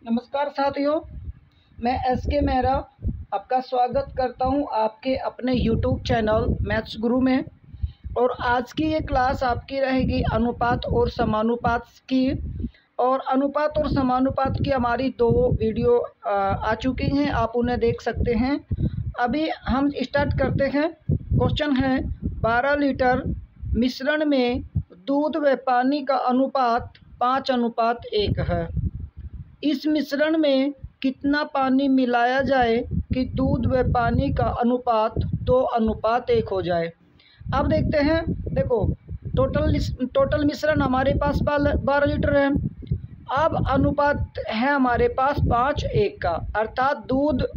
नमस्कार साथियों, मैं एस.के. मेहरा आपका स्वागत करता हूं आपके अपने यूट्यूब चैनल मैथ्स गुरु में। और आज की ये क्लास आपकी रहेगी अनुपात और समानुपात की। और अनुपात और समानुपात की हमारी 2 वीडियो आ चुकी हैं, आप उन्हें देख सकते हैं। अभी हम स्टार्ट करते हैं। क्वेश्चन है 12 लीटर मिश्रण में दूध व पानी का अनुपात 5:1 है। इस मिश्रण में कितना पानी मिलाया जाए कि दूध व पानी का अनुपात 2:1 हो जाए। अब देखते हैं। देखो, टोटल मिश्रण हमारे पास 12 लीटर है। अब अनुपात है हमारे पास 5:1 का, अर्थात दूध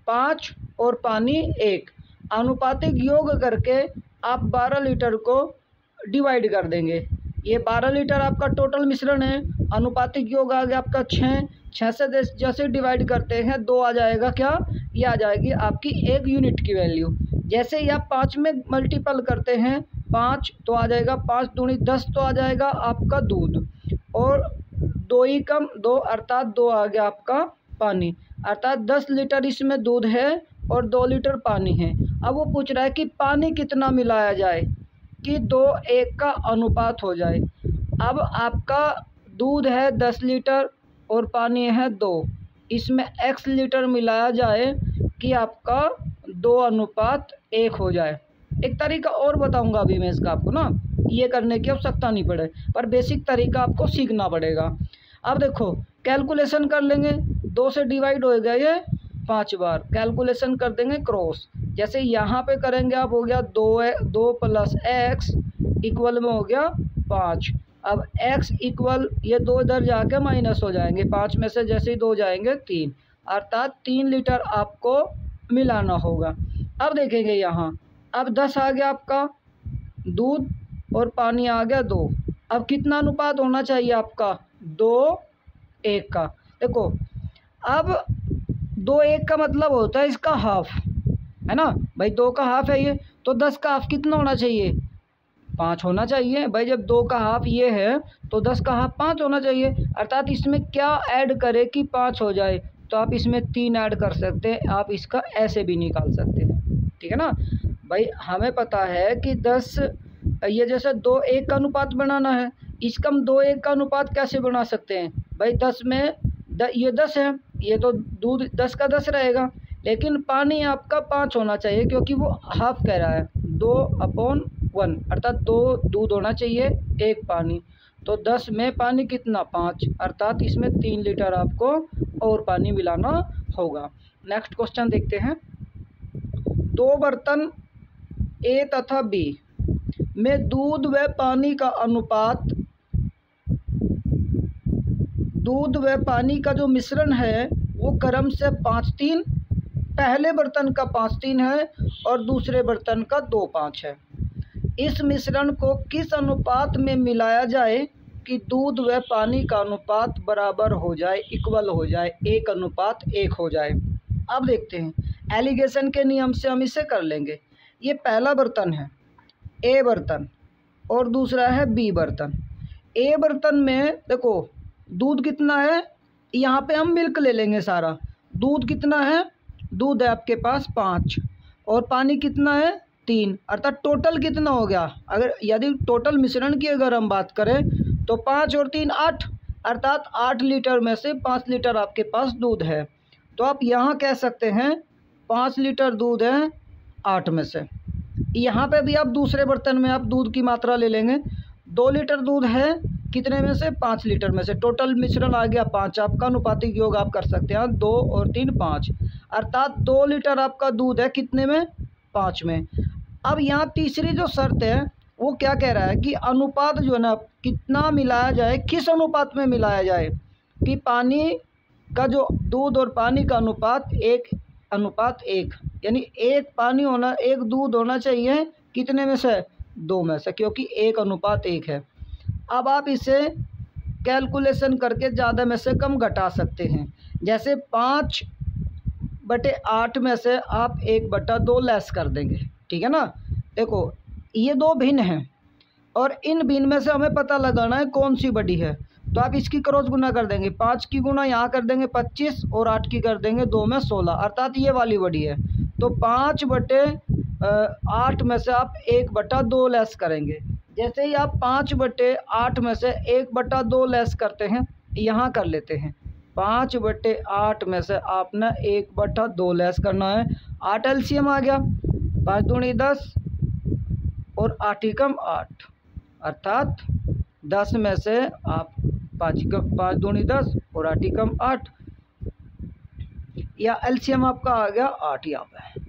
5 और पानी 1। अनुपातिक योग करके आप 12 लीटर को डिवाइड कर देंगे। ये 12 लीटर आपका टोटल मिश्रण है। अनुपातिक योग आ गया आपका 6 से जैसे डिवाइड करते हैं 2 आ जाएगा। क्या ये आ जाएगी आपकी 1 यूनिट की वैल्यू। जैसे ही आप 5 में मल्टीपल करते हैं 5 तो आ जाएगा 5 दूनी 10 तो आ जाएगा आपका दूध। और 2 ही कम 2 अर्थात 2 आ गया आपका पानी। अर्थात 10 लीटर इसमें दूध है और 2 लीटर पानी है। अब वो पूछ रहा है कि पानी कितना मिलाया जाए कि 2:1 का अनुपात हो जाए। अब आपका दूध है 10 लीटर और पानी है 2, इसमें x लीटर मिलाया जाए कि आपका 2:1 हो जाए। एक तरीका और बताऊंगा अभी मैं इसका, आपको ना ये करने की आवश्यकता नहीं पड़े, पर बेसिक तरीका आपको सीखना पड़ेगा। अब देखो, कैलकुलेशन कर लेंगे। 2 से डिवाइड हो गया ये 5 बार, कैलकुलेशन कर देंगे क्रॉस। जैसे यहाँ पे करेंगे आप, हो गया 2 + x इक्वल में हो गया 5। अब x इक्वल ये 2 इधर जाके माइनस हो जाएंगे, 5 में से जैसे ही 2 जाएंगे 3, अर्थात 3 लीटर आपको मिलाना होगा। अब देखेंगे यहाँ, अब 10 आ गया आपका दूध और पानी आ गया 2। अब कितना अनुपात होना चाहिए आपका 2:1 का। देखो, अब 2:1 का मतलब होता है इसका हाफ, है ना भाई। 2 का हाफ है ये, तो 10 का हाफ कितना होना चाहिए 5 होना चाहिए भाई। जब 2 का हाफ ये है तो 10 का हाफ 5 होना चाहिए। अर्थात इसमें क्या ऐड करें कि 5 हो जाए, तो आप इसमें 3 ऐड कर सकते हैं। आप इसका ऐसे भी निकाल सकते हैं, ठीक है ना भाई। हमें पता है कि 10 ये जैसे 2:1 का अनुपात बनाना है, इसका हम 2:1 का अनुपात कैसे बना सकते हैं भाई। 10 में ये 10 है, ये तो दूध 10 का 10 रहेगा, लेकिन पानी आपका 5 होना चाहिए क्योंकि वो हाफ कह रहा है। 2/1 अर्थात 2 दूध होना चाहिए 1 पानी। तो 10 में पानी कितना 5, अर्थात इसमें 3 लीटर आपको और पानी मिलाना होगा। नेक्स्ट क्वेश्चन देखते हैं। 2 बर्तन ए तथा बी में दूध व पानी का अनुपात, दूध व पानी का जो मिश्रण है वो क्रम से 5:3, पहले बर्तन का 5:3 है और दूसरे बर्तन का 2:5 है। इस मिश्रण को किस अनुपात में मिलाया जाए कि दूध व पानी का अनुपात बराबर हो जाए, इक्वल हो जाए, 1:1 हो जाए। अब देखते हैं, एलिगेशन के नियम से हम इसे कर लेंगे। ये पहला बर्तन है ए बर्तन और दूसरा है बी बर्तन। ए बर्तन में देखो दूध कितना है, यहाँ पे हम मिल्क ले लेंगे सारा। दूध कितना है, दूध है आपके पास 5 और पानी कितना है 3, अर्थात टोटल कितना हो गया। अगर यदि टोटल मिश्रण की अगर हम बात करें तो 5 और 3 8, अर्थात 8 लीटर में से 5 लीटर आपके पास दूध है। तो आप यहाँ कह सकते हैं 5 लीटर दूध है 8 में से। यहाँ पे भी आप दूसरे बर्तन में आप दूध की मात्रा ले लेंगे। 2 लीटर दूध है कितने में से 5 लीटर में से, टोटल मिश्रण आ गया 5। आपका अनुपातिक योग आप कर सकते हैं 2 और 3 5, अर्थात 2 लीटर आपका दूध है कितने में 5 में। अब यहाँ तीसरी जो शर्त है वो क्या कह रहा है कि अनुपात जो है ना कितना मिलाया जाए, किस अनुपात में मिलाया जाए कि पानी का जो दूध और पानी का अनुपात 1:1, यानी 1 पानी होना 1 दूध होना चाहिए कितने में से 2 में से, क्योंकि 1:1 है। अब आप इसे कैलकुलेशन करके ज़्यादा में से कम घटा सकते हैं। जैसे 5/8 में से आप 1/2 लेस कर देंगे, ठीक है ना। देखो ये 2 भिन्न हैं और इन भिन्न में से हमें पता लगाना है कौन सी बड़ी है। तो आप इसकी क्रॉस गुना कर देंगे, 5 की गुना यहाँ कर देंगे 25 और 8 की कर देंगे 2 में 16, अर्थात ये वाली बड़ी है। तो 5/8 में से आप 1/2 लेस करेंगे। जैसे ही आप 5/8 में से 1/2 लेस करते हैं, यहाँ कर लेते हैं 5/8 में से आपने 1/2 लेस करना है। 8 एलसीएम आ गया, 5 दूनी 10 और 8 एकम 8, अर्थात 10 में से आप 5 दूनी 10 और 8 एकम 8, या एलसीएम आपका आ गया 8 यहाँ पे।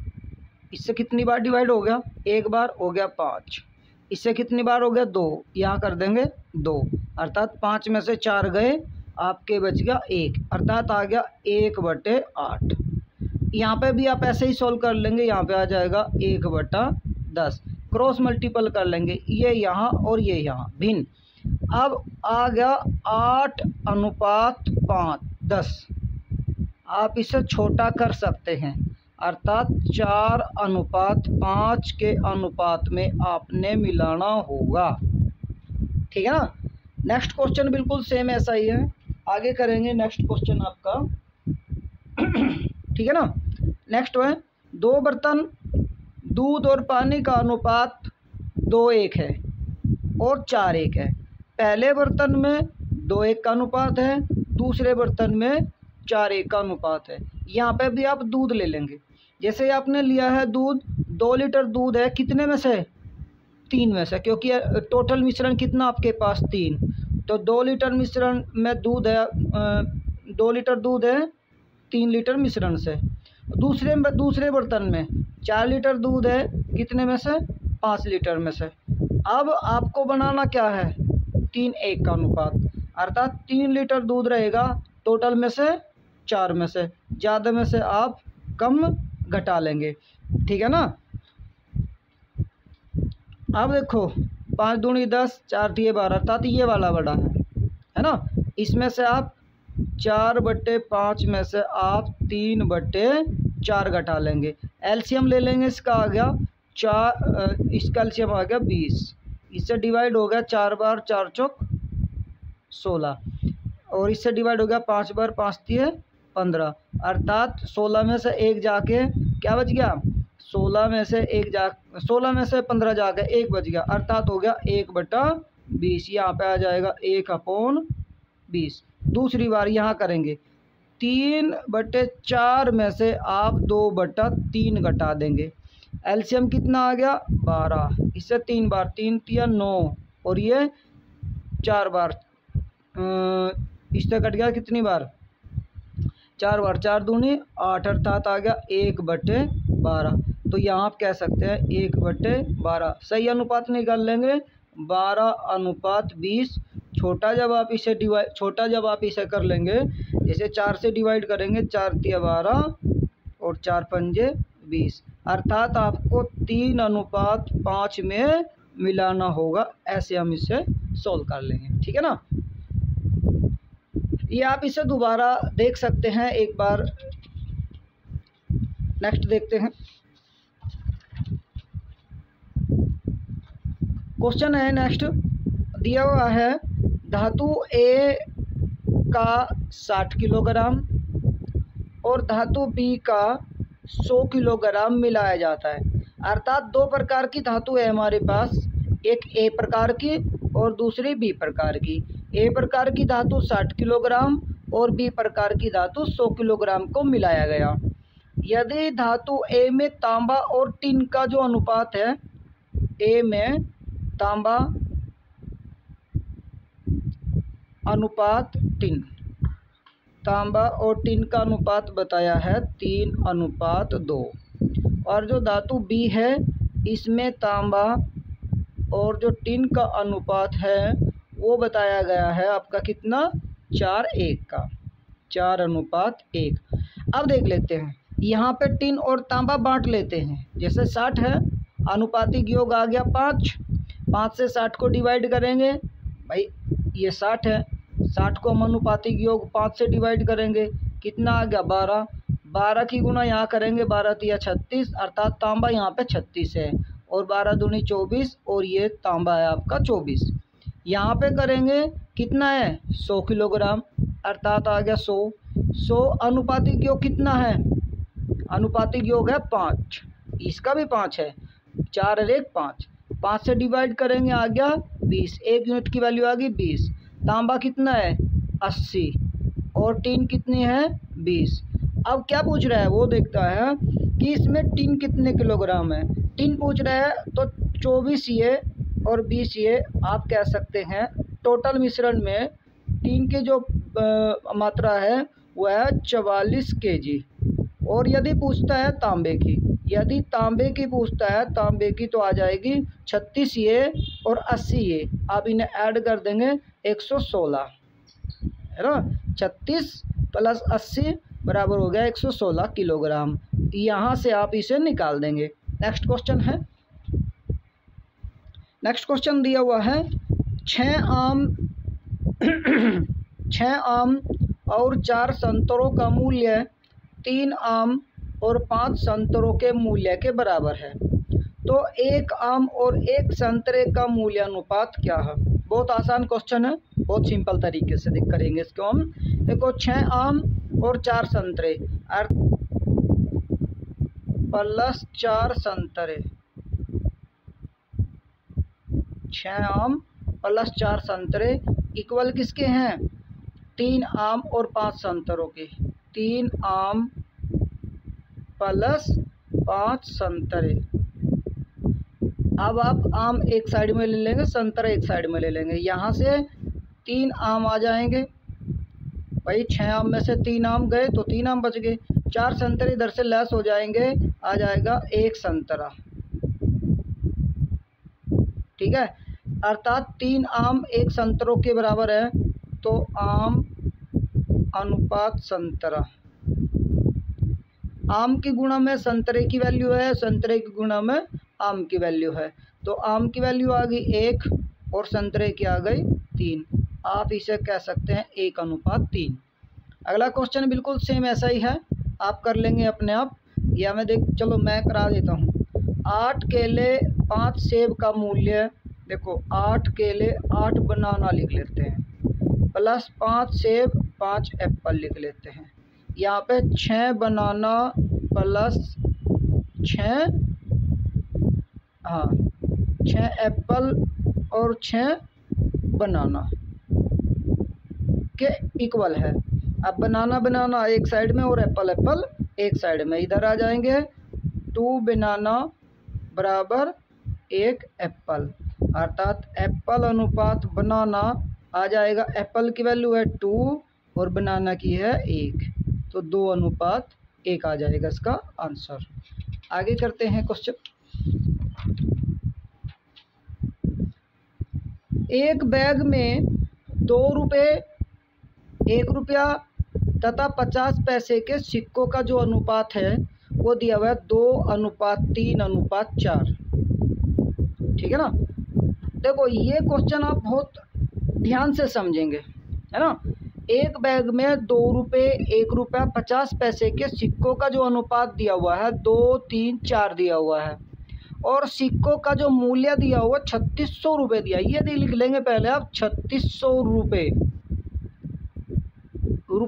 इससे कितनी बार डिवाइड हो गया, एक बार हो गया 5, इससे कितनी बार हो गया 2, यहाँ कर देंगे 2, अर्थात 5 में से 4 गए, आपके बच गया 1, अर्थात आ गया 1/8। यहाँ पे भी आप ऐसे ही सॉल्व कर लेंगे, यहाँ पे आ जाएगा 1/10, क्रॉस मल्टीपल कर लेंगे, ये यहाँ और ये यहाँ भिन्न। अब आ गया 8:5, 10, आप इसे छोटा कर सकते हैं, अर्थात 4:5 के अनुपात में आपने मिलाना होगा। ठीक है ना। नेक्स्ट क्वेश्चन बिल्कुल सेम ऐसा ही है, आगे करेंगे नेक्स्ट क्वेश्चन आपका। ठीक है ना। नेक्स्ट है 2 बर्तन, दूध और पानी का अनुपात 2:1 है और 4:1 है। पहले बर्तन में 2:1 का अनुपात है, दूसरे बर्तन में 4:1 का अनुपात है। यहाँ पे भी आप दूध ले लेंगे। जैसे आपने लिया है दूध, 2 लीटर दूध है, कितने में से 3 में से, क्योंकि टोटल मिश्रण कितना आपके पास 3, तो 2 लीटर मिश्रण में दूध है, 2 लीटर दूध है 3 लीटर मिश्रण से। दूसरे बर्तन में 4 लीटर दूध है, कितने में से 5 लीटर में से। अब आपको बनाना क्या है, 3:1 का अनुपात, अर्थात 3 लीटर दूध रहेगा टोटल में से 4 में से, ज़्यादा में से आप कम घटा लेंगे। ठीक है ना। अब देखो 5 दूनी 10, 4 दिए 12, अर्थात ये वाला बड़ा है ना। इसमें से आप 4/5 में से आप 3/4 घटा लेंगे। एलसीएम ले लेंगे, इसका आ गया 4, इसका एलसीएम आ गया 20, इससे डिवाइड हो गया 4 बार 4 चौक 16, और इससे डिवाइड हो गया 5 बार 5 दिए 15, अर्थात 16 में से 1 जाके क्या बच गया, 16 में से 15 जाके 1 बच गया, अर्थात हो गया 1/20। यहाँ पे आ जाएगा 1/20। दूसरी बार यहाँ करेंगे 3/4 में से आप 2/3 घटा देंगे। एलसीएम कितना आ गया 12, इससे 3 बार 3 तिया 9, और ये 4 बार, इससे कट गया कितनी बार 4 बार, 4 दूनी 8, अर्थात आ गया 1/12। तो यहाँ आप कह सकते हैं 1/12। सही अनुपात निकाल लेंगे 12:20। छोटा जब आप इसे कर लेंगे, जैसे 4 से डिवाइड करेंगे, 4 तिया 12 और 4 पंजे 20, अर्थात आपको 3:5 में मिलाना होगा। ऐसे हम इसे सॉल्व कर लेंगे। ठीक है ना। ये आप इसे दोबारा देख सकते हैं एक बार। नेक्स्ट देखते हैं क्वेश्चन है। नेक्स्ट दिया हुआ है धातु ए का 60 किलोग्राम और धातु बी का 100 किलोग्राम मिलाया जाता है, अर्थात 2 प्रकार की धातु है हमारे पास, एक ए प्रकार की और दूसरी बी प्रकार की। ए प्रकार की धातु 60 किलोग्राम और बी प्रकार की धातु 100 किलोग्राम को मिलाया गया। यदि धातु ए में तांबा और टिन का जो अनुपात है, ए में तांबा अनुपात टिन, तांबा और टिन का अनुपात बताया है 3:2, और जो धातु बी है इसमें तांबा और जो टिन का अनुपात है वो बताया गया है आपका कितना 4:1 का, 4:1। अब देख लेते हैं, यहाँ पे टिन और तांबा बांट लेते हैं। जैसे 60 है, अनुपातिक योग आ गया 5, 5 से 60 को डिवाइड करेंगे, भाई ये 60 है, 60 को हम अनुपातिक योग 5 से डिवाइड करेंगे, कितना आ गया 12, 12 की गुना यहाँ करेंगे, 12 तिया 36, अर्थात तांबा यहाँ पे 36 है, और 12 दूनी 24, और ये तांबा है आपका 24। यहाँ पे करेंगे कितना है 100 किलोग्राम, अर्थात आ गया 100। 100 अनुपातिक योग कितना है, अनुपातिक योग है 5, इसका भी 5 है, 4 और 1 5, 5 से डिवाइड करेंगे आ गया 20, 1 यूनिट की वैल्यू आ गई 20। तांबा कितना है 80 और टिन कितनी है 20। अब क्या पूछ रहा है वो देखता है कि इसमें टिन कितने किलोग्राम है। टिन पूछ रहा है तो 24 ये और 20 ये आप कह सकते हैं टोटल मिश्रण में टिन की जो मात्रा है वह है 44 kg। और यदि पूछता है तांबे की, यदि तांबे की पूछता है तांबे की तो आ जाएगी 36 ये और 80 ये, आप इन्हें ऐड कर देंगे 116 है ना। 36 प्लस 80 बराबर हो गया 116 किलोग्राम। यहाँ से आप इसे निकाल देंगे। नेक्स्ट क्वेश्चन है, नेक्स्ट क्वेश्चन दिया हुआ है 6 आम और 4 संतरों का मूल्य 3 आम और 5 संतरों के मूल्य के बराबर है, तो 1 आम और 1 संतरे का मूल्यानुपात क्या है। बहुत आसान क्वेश्चन है, बहुत सिंपल तरीके से करेंगे इसको हम। देखो 6 आम और 4 संतरे प्लस 4 संतरे, 6 आम प्लस 4 संतरे इक्वल किसके हैं 3 आम और 5 संतरों के। 3 आम प्लस 5 संतरे। अब आप आम एक साइड में ले लेंगे, संतरा एक साइड में ले लेंगे। यहाँ से 3 आम आ जाएंगे भाई, 6 आम में से 3 आम गए तो 3 आम बच गए। 4 संतरे इधर से लेस हो जाएंगे, आ जाएगा 1 संतरा, ठीक है। अर्थात 3 आम 1 संतरों के बराबर है, तो आम अनुपात संतरा। आम की गुणा में संतरे की वैल्यू है, संतरे की गुणा में आम की वैल्यू है, तो आम की वैल्यू आ गई 1 और संतरे की आ गई 3। आप इसे कह सकते हैं 1:3। अगला क्वेश्चन बिल्कुल सेम ऐसा ही है, आप कर लेंगे अपने आप, या मैं चलो मैं करा देता हूँ। 8 केले 5 सेब का मूल्य, देखो 8 केले 8 बनाना लिख लेते हैं, प्लस 5 सेब 5 एप्पल लिख लेते हैं। यहाँ पे 6 बनाना प्लस 6 एप्पल और 6 बनाना के इक्वल है। अब बनाना एक साइड में और एप्पल एक साइड में, इधर आ जाएंगे 2 बनाना बराबर 1 एप्पल, अर्थात एप्पल अनुपात बनाना आ जाएगा। एप्पल की वैल्यू है 2 और बनाना की है 1, तो 2:1 आ जाएगा इसका आंसर। आगे करते हैं क्वेश्चन। एक बैग में 2 रुपये, 1 रुपया तथा 50 पैसे के सिक्कों का जो अनुपात है वो दिया हुआ है 2:3:4, ठीक है ना। देखो ये क्वेश्चन आप बहुत ध्यान से समझेंगे, है ना। एक बैग में 2 रुपये, 1 रुपया 50 पैसे के सिक्कों का जो अनुपात दिया हुआ है 2, 3, 4 दिया हुआ है, और सिक्कों का जो मूल्य दिया हुआ 3600 रुपये दिया। ये लिख लेंगे पहले आप 3600 रुपये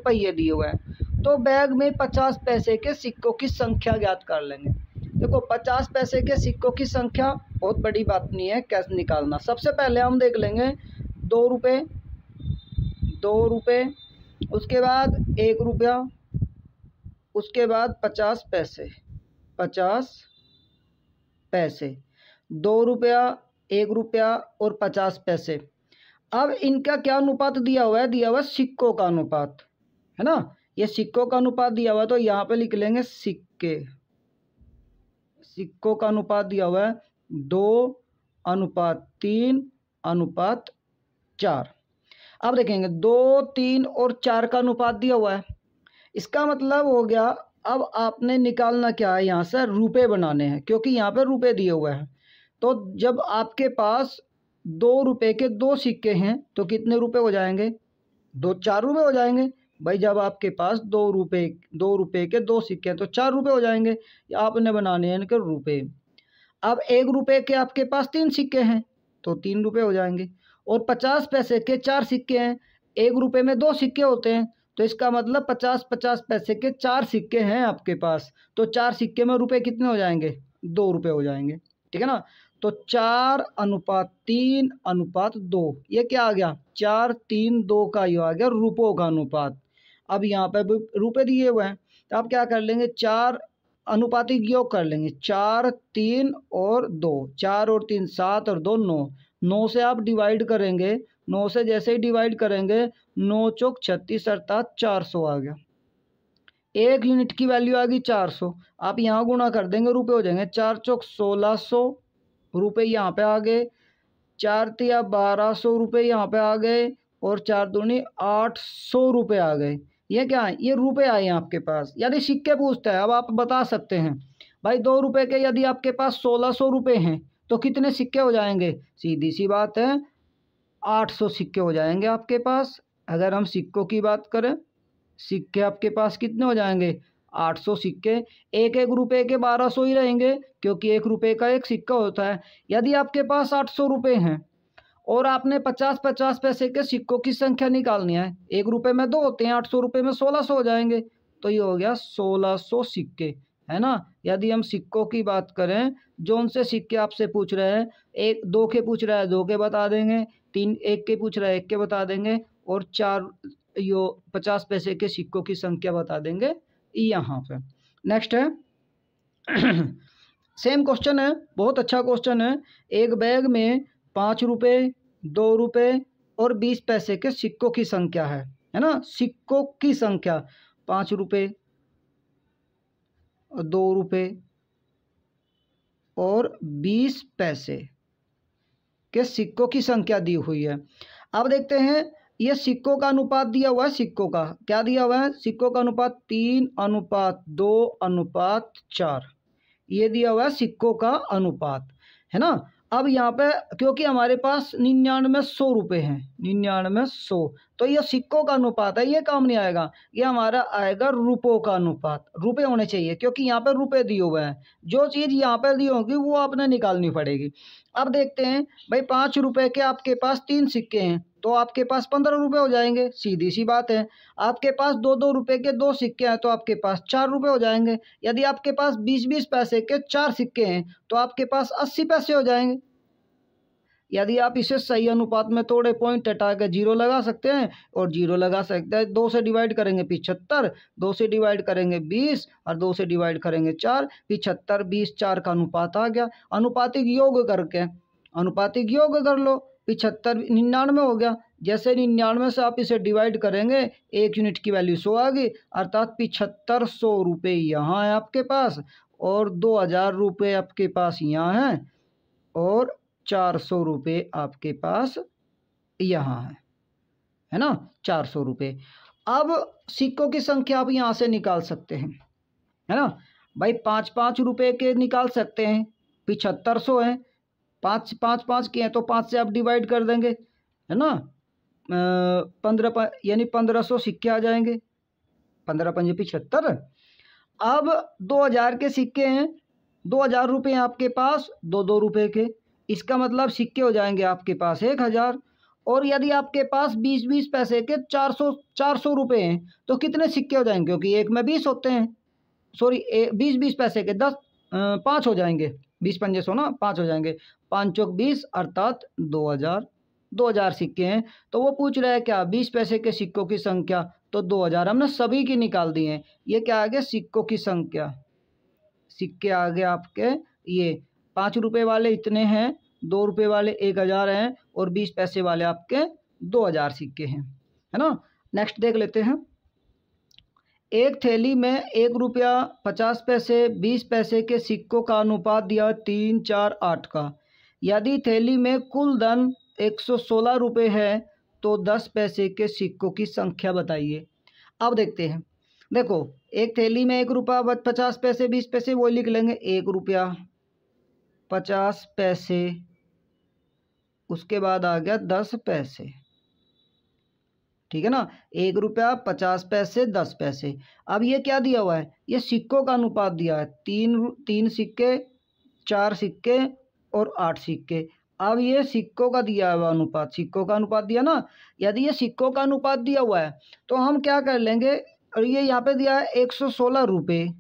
दिए हुए हैं। तो बैग में 50 पैसे के सिक्कों की संख्या ज्ञात कर लेंगे। देखो 50 पैसे के सिक्कों की संख्या बहुत बड़ी बात नहीं है, कैसे निकालना। सबसे पहले हम देख लेंगे 2 रुपये, 2 रुपये, उसके बाद 1 रुपया, उसके बाद 50 पैसे, 50 पैसे, 2 रुपया, 1 रुपया और 50 पैसे। अब इनका क्या अनुपात दिया हुआ है, दिया हुआ है सिक्कों का अनुपात, है ना। ये सिक्कों का अनुपात दिया हुआ है, तो यहाँ पे लिख लेंगे सिक्के। सिक्कों का अनुपात दिया हुआ है 2:3:4। अब देखेंगे 2, 3 और 4 का अनुपात दिया हुआ है, इसका मतलब हो गया अब आपने निकालना क्या है, यहाँ से रुपए बनाने हैं, क्योंकि यहाँ पे रुपए दिए हुए हैं। तो जब आपके पास 2 रुपये के 2 सिक्के हैं तो कितने रुपए हो जाएंगे, 4 रुपये हो जाएंगे भाई। जब आपके पास 2 रुपये के 2 सिक्के हैं तो 4 रुपये हो जाएंगे, आपने बनाने हैं इनके रुपए। अब 1 रुपये के आपके पास 3 सिक्के हैं तो 3 रुपये हो जाएंगे, और 50 पैसे के 4 सिक्के हैं। 1 रुपये में 2 सिक्के होते हैं, तो इसका मतलब 50-50 पैसे के 4 सिक्के हैं आपके पास। तो 4 सिक्के में रुपए कितने हो जाएंगे? 2 रुपये हो जाएंगे, ठीक है ना। तो 4:3:2, ये क्या आ गया? 4:3:2 का ये आ गया रुपयों का अनुपात। अब यहाँ पे रुपए दिए हुए हैं, तो आप क्या कर लेंगे? 4 अनुपातिक योग कर लेंगे, 4, 3 और 2, 4 और 3 7 और 2 9। 9 से आप डिवाइड करेंगे, 9 से जैसे ही डिवाइड करेंगे 9 चौक 36 अर्थात 400 आ गया। 1 यूनिट की वैल्यू आ गई 400। आप यहाँ गुणा कर देंगे, रुपए हो जाएंगे। 4 चौक 1600 रुपये यहाँ पे आ गए, 4 तिया 1200 रुपये यहाँ पे आ गए, और 4 दूनी 800 रुपये आ गए। ये क्या है? ये रुपए आए हैं आपके पास। यदि सिक्के पूछता है, अब आप बता सकते हैं भाई 2 रुपये के यदि आपके पास 1600 रुपये हैं तो कितने सिक्के हो जाएंगे? सीधी सी बात है, 800 सिक्के हो जाएंगे आपके पास। अगर हम सिक्कों की बात करें, सिक्के आपके पास कितने हो जाएंगे? 800 सिक्के। 1-1 रुपये के 1200 ही रहेंगे, क्योंकि 1 रुपये का 1 सिक्का होता है। यदि आपके पास 800 रुपये हैं और आपने 50-50 पैसे के सिक्कों की संख्या निकालनी है, 1 रुपये में 2 होते हैं, 800 रुपये में 1600 हो जाएंगे, तो ये हो गया 1600 सिक्के, है ना। यदि हम सिक्कों की बात करें, जो उनसे सिक्के आपसे पूछ रहे हैं, 1-2 के पूछ रहा है 2 के बता देंगे, 1 के पूछ रहा है 1 के बता देंगे, और 4 यो 50 पैसे के सिक्कों की संख्या बता देंगे यहाँ पे। नेक्स्ट है सेम क्वेश्चन है, बहुत अच्छा क्वेश्चन है। एक बैग में 5 रुपये, 2 रुपये और 20 पैसे के सिक्कों की संख्या है ना। सिक्कों की संख्या 5 रुपये, 2 रुपये और 20 पैसे के सिक्कों की संख्या दी हुई है। अब देखते हैं, ये सिक्कों का अनुपात दिया हुआ है। सिक्कों का क्या दिया हुआ है? सिक्कों का अनुपात 3:2:4, ये दिया हुआ है सिक्कों का अनुपात, है ना। अब यहाँ पे क्योंकि हमारे पास 99 रुपये हैं, 99 तो ये सिक्कों का अनुपात है, ये काम नहीं आएगा। ये हमारा आएगा रुपयों का अनुपात। रुपए होने चाहिए, क्योंकि यहाँ पे रुपए दिए हुए हैं। जो चीज़ यहाँ पे दी होगी वो आपने निकालनी पड़ेगी। अब देखते हैं भाई, 5 रुपये के आपके पास 3 सिक्के हैं, तो आपके पास 15 रुपये हो जाएंगे, सीधी सी बात है। आपके पास 2-2 रुपये के 2 सिक्के हैं, तो आपके पास 4 रुपये हो जाएंगे। यदि आपके पास 20-20 पैसे के 4 सिक्के हैं, तो आपके पास 80 पैसे हो जाएंगे। यदि आप इसे सही अनुपात में तोड़े, पॉइंट हटा के 0 लगा सकते हैं, और 0 लगा सकते हैं। 2 से डिवाइड करेंगे 75, 2 से डिवाइड करेंगे 20, और 2 से डिवाइड करेंगे 4। 75, 20, 4 का अनुपात आ गया। अनुपातिक योग करके अनुपातिक योग कर लो। 75 99 हो गया। जैसे 99 से आप इसे डिवाइड करेंगे, 1 यूनिट की वैल्यू 100 आ गई, अर्थात 7500 रुपये यहाँ है आपके पास, और 2000 रुपये आपके पास यहाँ है, और 400 रुपये आपके पास यहाँ है ना, 400 रुपये। अब सिक्कों की संख्या आप यहाँ से निकाल सकते हैं, है ना भाई। 5-5 रुपये के निकाल सकते हैं, 7500 है, 5-5 के हैं, तो 5 से आप डिवाइड कर देंगे, है ना। 15 यानी 1500 सिक्के आ जाएंगे, 15×5 75। अब 2000 के सिक्के हैं, 2000 रुपये हैं आपके पास, 2-2 रुपये के। इसका मतलब सिक्के हो जाएंगे आपके पास 1000। और यदि आपके पास 20-20 पैसे के 400 रुपये हैं, तो कितने सिक्के हो जाएंगे? क्योंकि एक में 20 होते हैं, सॉरी 20-20 पैसे के 5 हो जाएंगे, 20×5 100 ना, 5 हो जाएंगे। 5 चौक 20 अर्थात 2000 सिक्के हैं। तो वो पूछ रहा है क्या? 20 पैसे के सिक्कों की संख्या, तो 2000 हमने सभी की निकाल दी है। ये क्या आ गया? सिक्कों की संख्या। सिक्के आ गए आपके, ये 5 रुपये वाले इतने हैं, 2 रुपये वाले 1000 हैं, और 20 पैसे वाले आपके 2000 सिक्के हैं, है ना। नेक्स्ट देख लेते हैं। एक थैली में 1 रुपया 50 पैसे 20 पैसे के सिक्कों का अनुपात दिया 3-4-8 का। यदि थैली में कुल धन 116 रुपये है, तो 10 पैसे के सिक्कों की संख्या बताइए। अब देखते हैं, देखो एक थैली में 1 रुपया 50 पैसे 20 पैसे, वो लिख लेंगे 1 रुपया 50 पैसे, उसके बाद आ गया 10 पैसे, ठीक है ना। 1 रुपया 50 पैसे 10 पैसे। अब ये क्या दिया हुआ है? ये सिक्कों का अनुपात दिया है, 3 सिक्के, 4 सिक्के और 8 सिक्के। अब ये सिक्कों का दिया हुआ अनुपात, सिक्कों का अनुपात दिया ना, यदि ये सिक्कों का अनुपात दिया हुआ है तो हम क्या कर लेंगे, और ये यहाँ पे दिया है 116 रुपये,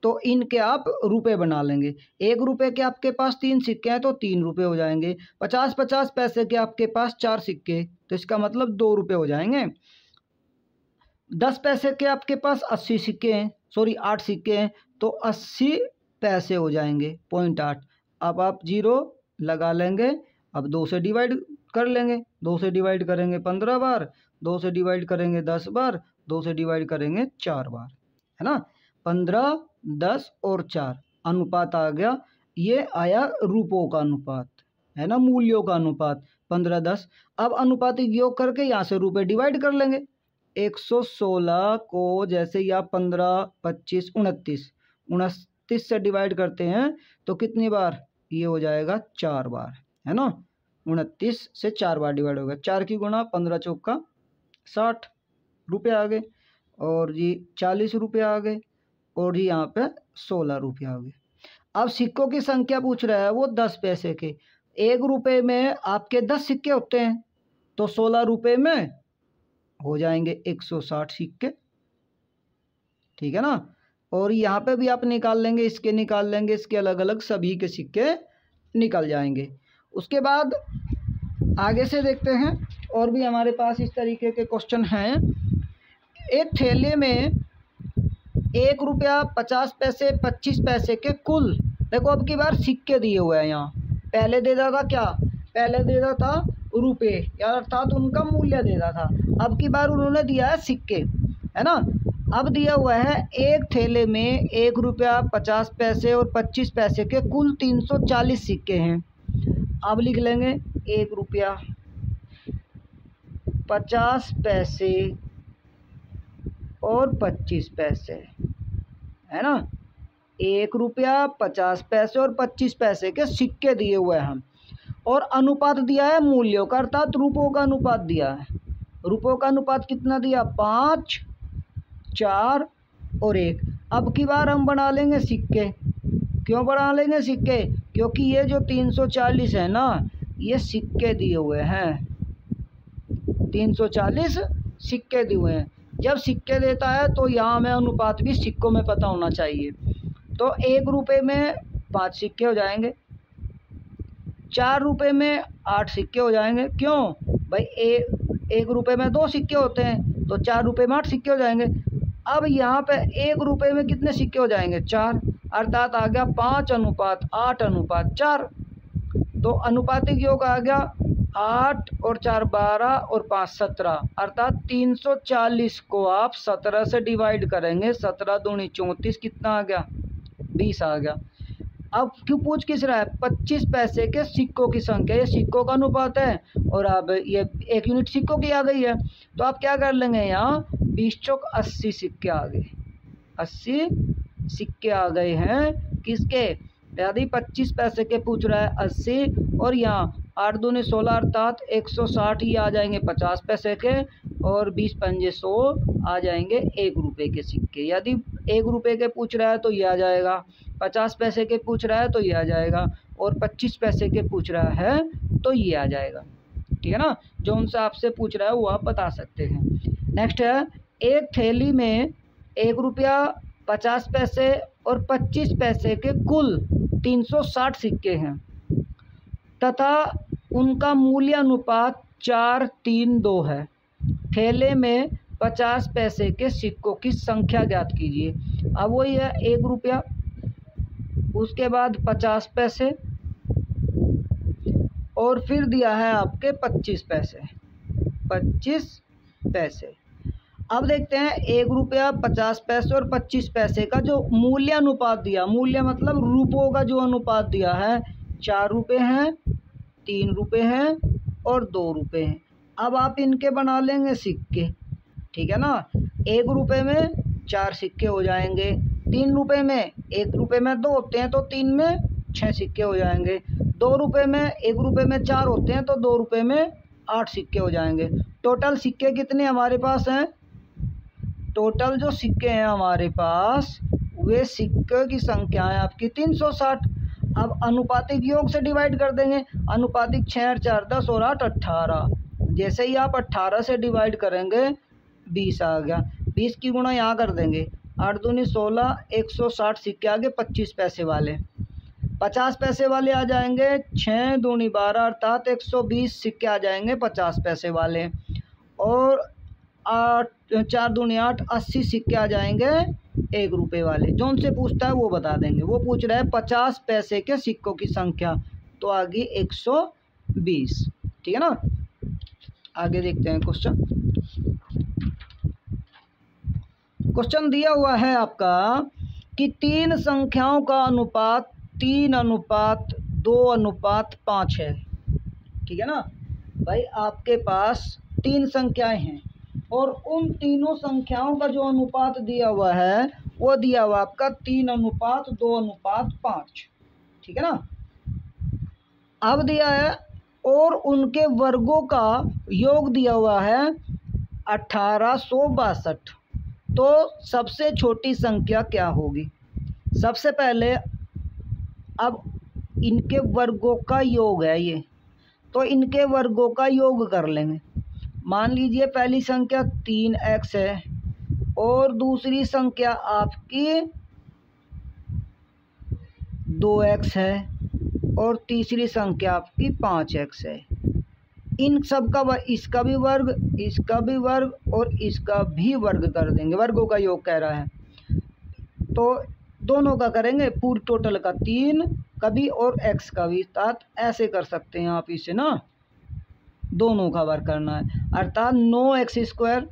तो इनके आप रुपए बना लेंगे। 1 रुपये के आपके पास 3 सिक्के हैं तो 3 रुपये हो जाएंगे। 50-50 पैसे के आपके पास 4 सिक्के, तो इसका मतलब 2 रुपये हो जाएंगे। 10 पैसे के आपके पास 80 सिक्के हैं, सॉरी 8 सिक्के हैं, तो 80 पैसे हो जाएंगे, 0.8। अब आप 0 लगा लेंगे। अब 2 से डिवाइड कर लेंगे, 2 से डिवाइड करेंगे 15 बार, 2 से डिवाइड करेंगे 10 बार, 2 से डिवाइड करेंगे 4 बार, है ना। 15, 10 और 4 अनुपात आ गया। ये आया रुपयों का अनुपात, है ना, मूल्यों का अनुपात 15, 10। अब अनुपातिक योग करके यहाँ से रुपये डिवाइड कर लेंगे। 116 को जैसे ही आप 15, 25, 29 से डिवाइड करते हैं तो कितनी बार, ये हो जाएगा 4 बार, है ना। 29 से 4 बार डिवाइड होगा, 4 की गुणा 15 चौका 60 रुपये आ गए, और जी 40 रुपये आ गए, और जी यहाँ पे 16 रुपये आ गए। अब सिक्कों की संख्या पूछ रहा है वो 10 पैसे के। 1 रुपये में आपके 10 सिक्के होते हैं, तो 16 रुपये में हो जाएंगे 160 सिक्के, ठीक है ना। और यहाँ पे भी आप निकाल लेंगे, इसके निकाल लेंगे, इसके अलग अलग सभी के सिक्के निकल जाएंगे। उसके बाद आगे से देखते हैं, और भी हमारे पास इस तरीके के क्वेश्चन हैं। एक थैले में 1 रुपया, 50 पैसे, 25 पैसे के कुल, देखो अब की बार सिक्के दिए हुए हैं। यहाँ पहले देता था क्या, पहले देता था रुपये, या अर्थात उनका मूल्य देता था। अब की बार उन्होंने दिया है सिक्के, है ना। अब दिया हुआ है एक थैले में 1 रुपया, 50 पैसे और 25 पैसे के कुल 340 सिक्के हैं। अब लिख लेंगे 1 रुपया, 50 पैसे और 25 पैसे, है ना। 1 रुपया, 50 पैसे और 25 पैसे के सिक्के दिए हुए हैं, और अनुपात दिया है मूल्यों का, अर्थात रुपयों का अनुपात दिया है। रुपयों का अनुपात कितना दिया, 5, 4 और 1। अब की बार हम बना लेंगे सिक्के। क्यों बना लेंगे सिक्के, क्योंकि ये जो 340 है ना, ये सिक्के दिए हुए हैं, 340 सिक्के दिए हुए हैं। जब सिक्के देता है तो यहाँ में अनुपात भी सिक्कों में पता होना चाहिए। तो 1 रुपये में 5 सिक्के हो जाएंगे, 4 रुपये में 8 सिक्के हो जाएंगे। क्यों भाई, 1 रुपये में 2 सिक्के होते हैं, तो 4 रुपये में 8 सिक्के हो जाएंगे। अब यहाँ पे 1 रुपये में कितने सिक्के हो जाएंगे, 4, अर्थात आ गया 5:8:4। तो अनुपातिक योग आ गया 8 और 4 12 और 5 17, अर्थात 340 को आप 17 से डिवाइड करेंगे, 17 दूनी 34, कितना आ गया, 20 आ गया। अब क्यों पूछ किस रहा है, 25 पैसे के सिक्कों की संख्या, ये सिक्कों का अनुपात है, और अब ये 1 यूनिट सिक्कों की आ गई है, तो आप क्या कर लेंगे, यहाँ 20 चौक 80 सिक्के आ गए, 80 सिक्के आ गए हैं किसके, यदि 25 पैसे के पूछ रहा है 80, और यहाँ 8 दूनी 16 अर्थात 160 ही आ जाएंगे 50 पैसे के, और 20 पंजे 100 आ जाएंगे 1 रुपये के सिक्के। यदि 1 रुपये के पूछ रहा है तो ये आ जाएगा, 50 पैसे के पूछ रहा है तो ये आ जाएगा, और 25 पैसे के पूछ रहा है तो ये आ जाएगा, ठीक है ना। जो उनसे आपसे पूछ रहा है वो आप बता सकते हैं। नेक्स्ट है, एक थैली में 1 रुपया, 50 पैसे और 25 पैसे के कुल 360 सिक्के हैं तथा उनका मूल्य अनुपात 4:3:2 है। थैले में 50 पैसे के सिक्कों की संख्या ज्ञात कीजिए। अब वही है 1 रुपया, उसके बाद 50 पैसे, और फिर दिया है आपके 25 पैसे, 25 पैसे। अब देखते हैं 1 रुपया, 50 पैसे और 25 पैसे का जो मूल्य अनुपात दिया, मूल्य मतलब रुपयों का जो अनुपात दिया है, 4 रुपये हैं, 3 रुपये हैं और 2 रुपये हैं। अब आप इनके बना लेंगे सिक्के, ठीक है ना। 1 रुपये में 4 सिक्के हो जाएंगे, 3 रुपये में, 1 रुपये में 2 होते हैं तो 3 में 6 सिक्के हो जाएंगे, 2 रुपये में, 1 रुपये में 4 होते हैं तो 2 रुपये में 8 सिक्के हो जाएंगे। टोटल सिक्के कितने हमारे पास हैं, टोटल जो सिक्के हैं हमारे पास, वे सिक्के की संख्या है आपकी 360। अब अनुपातिक योग से डिवाइड कर देंगे। अनुपातिक 6 और 4 10 और 8 18। जैसे ही आप 18 से डिवाइड करेंगे 20 आ गया। 20 की गुणा यहाँ कर देंगे, 8 दूनी 16, 160 सिक्के आगे 25 पैसे वाले। 50 पैसे वाले आ जाएंगे 6 दूनी 12 अर्थात 120 सिक्के आ जाएंगे 50 पैसे वाले। और 4 दूनी 8 80 सिक्के आ जाएंगे 1 रुपये वाले। जो उनसे पूछता है वो बता देंगे। वो पूछ रहा है 50 पैसे के सिक्कों की संख्या, तो आ गई 120। ठीक है ना। आगे देखते हैं क्वेश्चन। क्वेश्चन दिया हुआ है आपका कि 3 संख्याओं का अनुपात 3:2:5 है। ठीक है ना भाई, आपके पास 3 संख्याएं हैं और उन तीनों संख्याओं का जो अनुपात दिया हुआ है वो दिया हुआ आपका 3:2:5। ठीक है ना। अब दिया है और उनके वर्गों का योग दिया हुआ है 1862। तो सबसे छोटी संख्या क्या होगी? सबसे पहले अब इनके वर्गों का योग है ये, तो इनके वर्गों का योग कर लेंगे। मान लीजिए पहली संख्या 3x है और दूसरी संख्या आपकी 2x है और तीसरी संख्या आपकी 5x है। इन सब का इसका भी वर्ग, इसका भी वर्ग और इसका भी वर्ग कर देंगे। वर्गों का योग कह रहा है तो दोनों का करेंगे, पूरी टोटल का 3 का भी और x का भी। अर्थात ऐसे कर सकते हैं आप इसे ना, दोनों का वर्ग करना है अर्थात 9x²।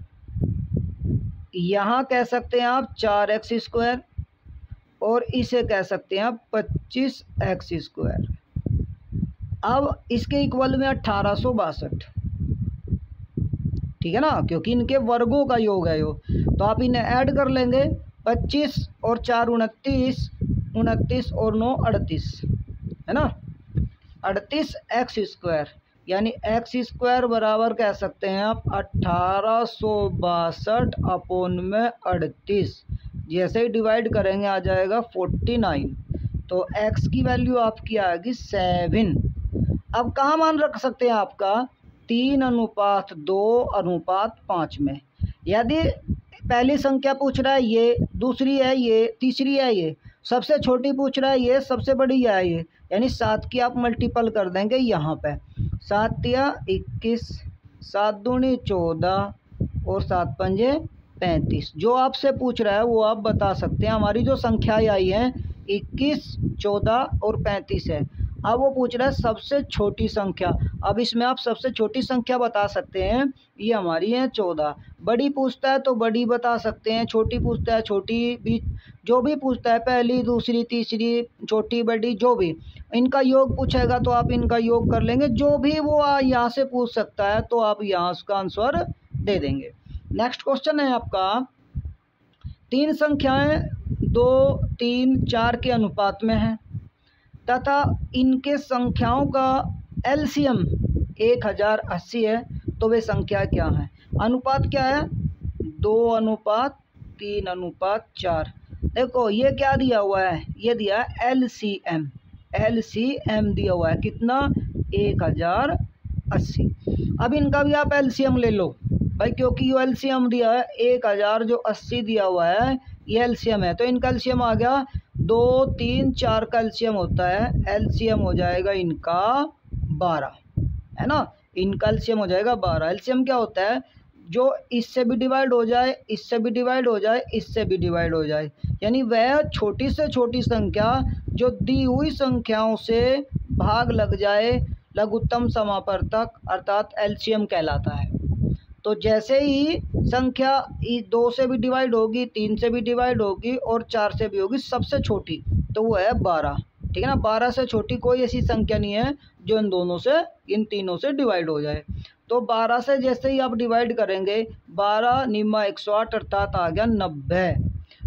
यहाँ कह सकते हैं आप 4x² और इसे कह सकते हैं आप 25x²। अब इसके इक्वल में 1862। ठीक है ना, क्योंकि इनके वर्गों का योग है यो। तो आप इन्हें ऐड कर लेंगे। 25 और 4 29, 29 और 9 38 है ना। 38x², यानी x² बराबर कह सकते हैं आप 1862/38। जैसे ही डिवाइड करेंगे आ जाएगा 49। तो x की वैल्यू आपकी आएगी 7। अब कहाँ मान रख सकते हैं आपका 3:2:5 में। यदि पहली संख्या पूछ रहा है ये, दूसरी है ये, तीसरी है ये, सबसे छोटी पूछ रहा है ये, सबसे बड़ी है ये, यानी 7 की आप मल्टीपल कर देंगे यहाँ पे। 7 या 21, 7 दूनी 14 और 7 पंजे 35। जो आपसे पूछ रहा है वो आप बता सकते हैं। हमारी जो संख्याएं आई हैं 21, 14 और 35 है। अब वो पूछ रहा है सबसे छोटी संख्या। अब इसमें आप सबसे छोटी संख्या बता सकते हैं, ये हमारी है 14। बड़ी पूछता है तो बड़ी बता सकते हैं, छोटी पूछता है छोटी भी, जो भी पूछता है पहली, दूसरी, तीसरी, छोटी, बड़ी, जो भी। इनका योग पूछेगा तो आप इनका योग कर लेंगे। जो भी वो यहाँ से पूछ सकता है तो आप यहाँ उसका आंसर दे देंगे। नेक्स्ट क्वेश्चन है आपका 3 संख्याएं 2, 3, 4 के अनुपात में हैं तथा इनके संख्याओं का एलसीएम 1080 है, तो वे संख्या क्या है? अनुपात क्या है? 2:3:4। देखो ये क्या दिया हुआ है, ये दिया है एलसीएम। एलसीएम दिया हुआ है कितना? 1080। अब इनका भी आप एलसीएम ले लो भाई, क्योंकि ये एलसीएम दिया है 1000 जो 80 दिया हुआ है ये एलसीएम है। तो इनका एलसीएम आ गया 2, 3, 4 का एलसीएम होता है। एलसीएम हो जाएगा इनका 12 है ना। इनका एलसीएम हो जाएगा 12। एलसीएम क्या होता है? जो इससे भी डिवाइड हो जाए, इससे भी डिवाइड हो जाए, इससे भी डिवाइड हो जाए, यानी वह छोटी से छोटी संख्या जो दी हुई संख्याओं से भाग लग जाए लघुत्तम समापवर्तक अर्थात एलसीएम कहलाता है। तो जैसे ही संख्या 2 से भी डिवाइड होगी, 3 से भी डिवाइड होगी और 4 से भी होगी, सबसे छोटी तो वो है 12। ठीक है ना। 12 से छोटी कोई ऐसी संख्या नहीं है जो इन दोनों से, इन तीनों से डिवाइड हो जाए। तो 12 से जैसे ही आप डिवाइड करेंगे 12 निम्मा 108 अर्थात आ गया 90।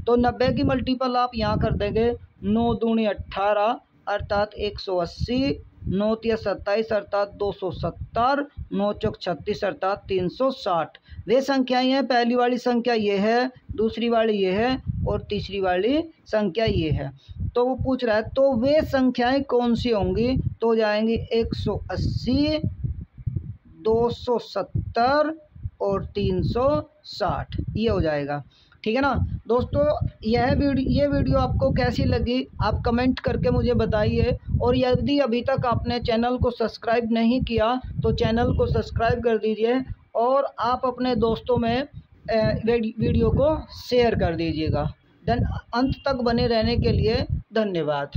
तो 90 की मल्टीपल आप यहाँ कर देंगे। 9 दूनी 18 अर्थात 180, 9 तिया 27 अर्थात 270, 9 चौक 36 अर्थात 360। वे संख्याएं हैं। पहली वाली संख्या ये है, दूसरी वाली ये है और तीसरी वाली संख्या ये है। तो वो पूछ रहा है तो वे संख्याएं कौन सी होंगी, तो हो जाएंगी 180, 270 और 360, ये हो जाएगा। ठीक है ना दोस्तों, ये वीडियो आपको कैसी लगी आप कमेंट करके मुझे बताइए। और यदि अभी तक आपने चैनल को सब्सक्राइब नहीं किया तो चैनल को सब्सक्राइब कर दीजिए और आप अपने दोस्तों में वीडियो को शेयर कर दीजिएगा। अंत तक बने रहने के लिए धन्यवाद।